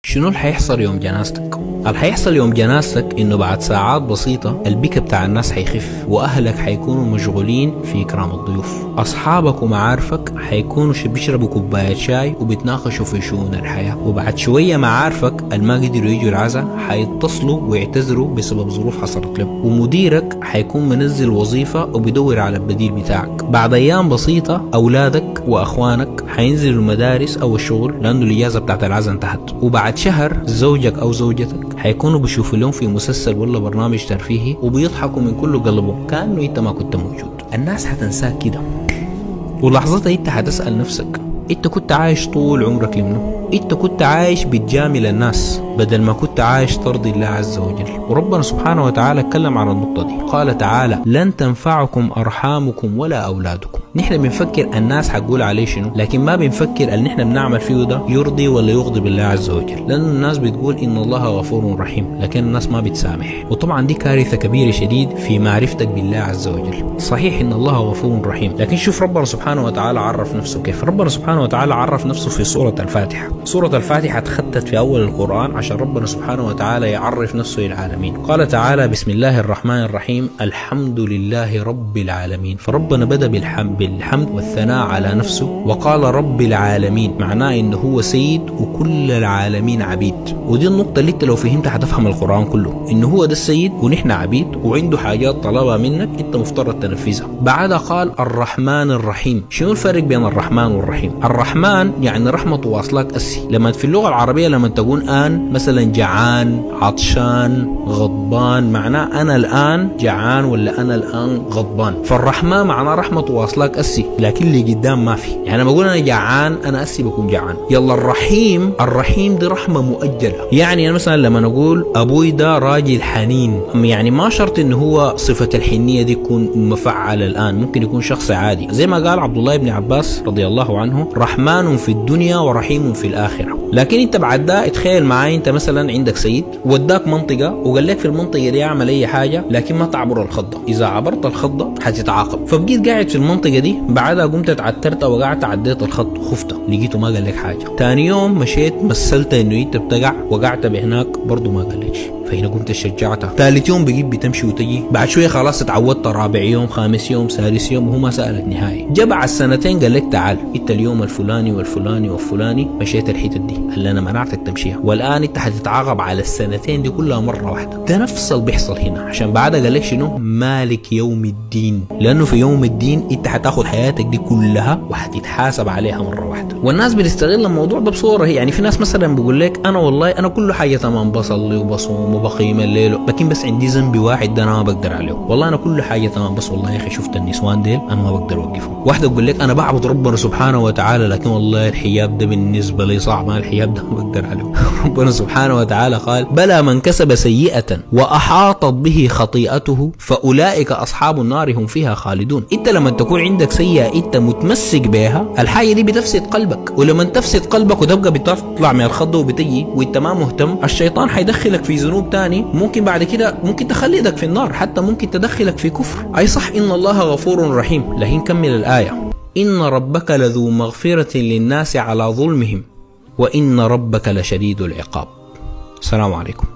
شنو اللي حيحصل يوم جنازتك؟ اللي حيحصل يوم جنازتك انه بعد ساعات بسيطة البكا بتاع الناس حيخف، واهلك حيكونوا مشغولين في اكرام الضيوف، اصحابك ومعارفك حيكونوا بيشربوا كوباية شاي وبيتناقشوا في شؤون الحياة، وبعد شوية معارفك اللي ما قدروا يجوا العزاء حيتصلوا ويعتذروا بسبب ظروف حصلت لهم، ومديرك حيكون منزل وظيفة وبيدور على البديل بتاعك. بعد ايام بسيطة اولادك واخوانك حينزلوا المدارس او الشغل لانه الاجازة بتاعت العزاء انتهت، وبعد شهر زوجك او زوجتك حيكونوا بيشوفوا لهم في مسلسل ولا برنامج ترفيهي وبيضحكوا من كل قلبهم كأنه انت ما كنت موجود. الناس حتنساك كده، ولحظتها انت حتسأل نفسك انت كنت عايش طول عمرك لمنه؟ انت كنت عايش بتجامل الناس بدل ما كنت عايش ترضي الله عز وجل. وربنا سبحانه وتعالى اتكلم عن النقطة دي، قال تعالى: لن تنفعكم أرحامكم ولا أولادكم. نحن بنفكر الناس حتقول عليه شنو، لكن ما بنفكر ان نحن بنعمل فيه ده يرضي ولا يغضب الله عز وجل، لأن الناس بتقول إن الله غفور رحيم لكن الناس ما بتسامح، وطبعا دي كارثة كبيرة شديد في معرفتك بالله عز وجل. صحيح إن الله غفور رحيم، لكن شوف ربنا سبحانه وتعالى عرف نفسه كيف. ربنا سبحانه وتعالى عرف نفسه في سورة الفاتحة. سورة الفاتحة اتخذت في أول القرآن عشان ربنا سبحانه وتعالى يعرف نفسه للعالمين. قال تعالى: بسم الله الرحمن الرحيم، الحمد لله رب العالمين. فربنا بدأ بالحمد والثناء على نفسه وقال رب العالمين، معناه إنه هو سيد وكل العالمين عبيد. ودي النقطة اللي انت لو فهمتها حتفهم القرآن كله، إنه هو ده السيد ونحن عبيد، وعنده حاجات طلبها منك انت مفترض تنفذها. بعدها قال الرحمن الرحيم. شنو الفرق بين الرحمن والرحيم؟ الرحمن يعني رحمته واصلاك أسي. لما في اللغة العربية لما تقول آن مثلا جعان، عطشان، غضبان، معناه أنا الآن جعان ولا أنا الآن غضبان. فالرحمن معناه رحمته واصلاك أسي لكن اللي قدام ما في، يعني لما أقول أنا جعان أنا أسي بكون جعان. يلا الرحيم دي رحمة مؤجلة، يعني أنا مثلا لما نقول أبوي ده راجل حنين، يعني ما شرط إنه هو صفة الحنية دي تكون مفعلة الآن، ممكن يكون شخص عادي، زي ما قال عبد الله بن عباس رضي الله عنه: رحمن في الدنيا ورحيم في الآخرة. لكن انت بعد ده اتخيل معاي انت مثلا عندك سيد وداك منطقة وقال لك في المنطقة دي اعمل اي حاجة لكن ما تعبر الخطة، اذا عبرت الخطة حتتعاقب. فبقيت قاعد في المنطقة دي، بعدها قمت اتعترت وقعدت عديت الخط وخفت لقيته ما قال لك حاجة. تاني يوم مشيت مثلت انه انت بتقع وقعت بهناك برضه ما قال لكش، فهنا قمت شجعتها. ثالث يوم بقيت بتمشي وتجي، بعد شويه خلاص اتعودت، رابع يوم، خامس يوم، سادس يوم، وهو ما سالك نهائي. جا بعد سنتين قال لك تعال انت اليوم الفلاني والفلاني والفلاني مشيت الحتت دي اللي انا منعتك تمشيها، والان انت حتتعاقب على السنتين دي كلها مره واحده. ده نفس اللي بيحصل هنا، عشان بعدها قال لك شنو؟ مالك يوم الدين، لانه في يوم الدين انت حتاخذ حياتك دي كلها وحتتحاسب عليها مره واحده. والناس بتستغل الموضوع ده بصوره هي، يعني في ناس مثلا بيقول لك انا والله انا كل حاجه تمام، بصلي وبصوم وبقيم الليل، لكن بس عندي ذنب واحد ده انا ما بقدر عليه. والله انا كل حاجه تمام، بس والله يا اخي شفت النسوان ديل انا ما بقدر اوقفهم. واحده تقول لك انا بعبد ربنا سبحانه وتعالى لكن والله الحجاب ده بالنسبه لي صعب، ما الحجاب ده ما بقدر عليه. ربنا سبحانه وتعالى قال: بلى من كسب سيئه واحاطت به خطيئته فاولئك اصحاب النار هم فيها خالدون. انت لما تكون عندك سيئه انت متمسك بها، الحاجه دي بتفسد قلبك، ولما تفسد قلبك وتبقى بتطلع من الخضه وبتجي وانت ما مهتم، الشيطان حيدخلك في ذنوب تاني، ممكن بعد كده ممكن تخلدك في النار، حتى ممكن تدخلك في كفر. اي صح ان الله غفور رحيم، لكن كمل الايه: ان ربك لذو مغفرة للناس على ظلمهم وان ربك لشديد العقاب. السلام عليكم.